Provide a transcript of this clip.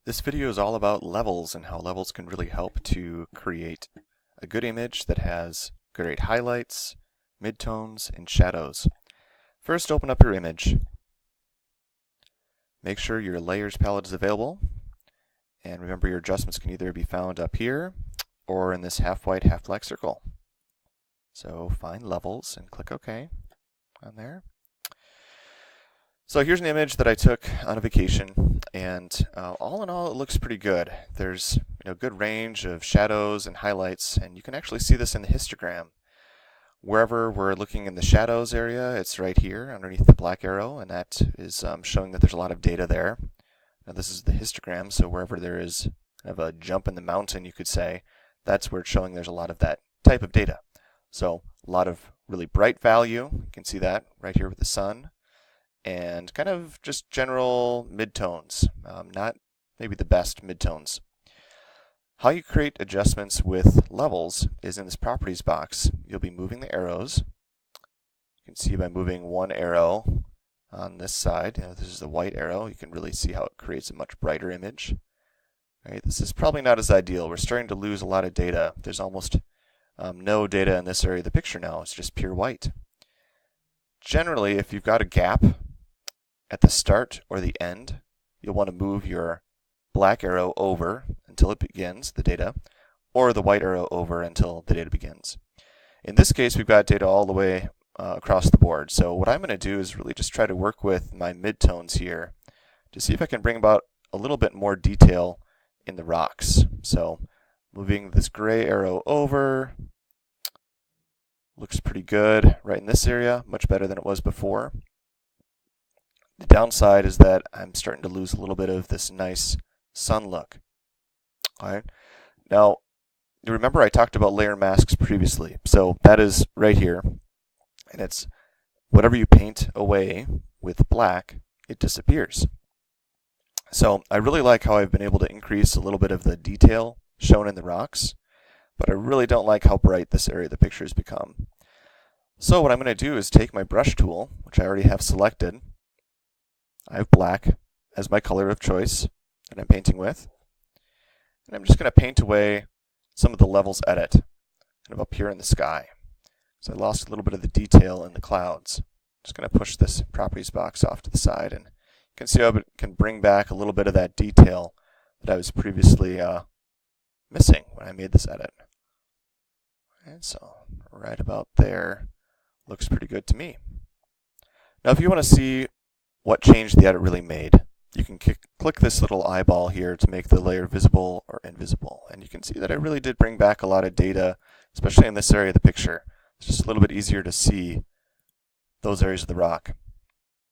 This video is all about levels and how levels can really help to create a good image that has great highlights, midtones, and shadows. First, open up your image. Make sure your layers palette is available. And remember, your adjustments can either be found up here or in this half white, half black circle. So find levels and click OK on there. So here's an image that I took on a vacation, and all in all, it looks pretty good. There's good range of shadows and highlights, and you can actually see this in the histogram. Wherever we're looking in the shadows area, it's right here underneath the black arrow, and that is showing that there's a lot of data there. Now this is the histogram, so wherever there is kind of a jump in the mountain, you could say, that's where it's showing there's a lot of that type of data. So a lot of really bright value. You can see that right here with the sun. And kind of just general midtones, not maybe the best midtones. How you create adjustments with levels is in this properties box. You'll be moving the arrows. You can see by moving one arrow on this side, this is the white arrow, you can really see how it creates a much brighter image. Right, this is probably not as ideal. We're starting to lose a lot of data. There's almost no data in this area of the picture now. It's just pure white. Generally, if you've got a gap at the start or the end, you'll want to move your black arrow over until it begins, the data, or the white arrow over until the data begins. In this case, we've got data all the way across the board. So what I'm going to do is really just try to work with my midtones here to see if I can bring about a little bit more detail in the rocks. So moving this gray arrow over, looks pretty good right in this area, much better than it was before. The downside is that I'm starting to lose a little bit of this nice sun look. All right. Now, you remember I talked about layer masks previously. So that is right here. And it's whatever you paint away with black, it disappears. So I really like how I've been able to increase a little bit of the detail shown in the rocks, but I really don't like how bright this area of the picture has become. So what I'm going to do is take my brush tool, which I already have selected. I have black as my color of choice that I'm painting with. And I'm just going to paint away some of the levels edit kind of up here in the sky. So I lost a little bit of the detail in the clouds. Just going to push this properties box off to the side, and you can see how it can bring back a little bit of that detail that I was previously missing when I made this edit. And so right about there looks pretty good to me. Now if you want to see what change the edit really made, you can click this little eyeball here to make the layer visible or invisible. And you can see that I really did bring back a lot of data, especially in this area of the picture. It's just a little bit easier to see those areas of the rock.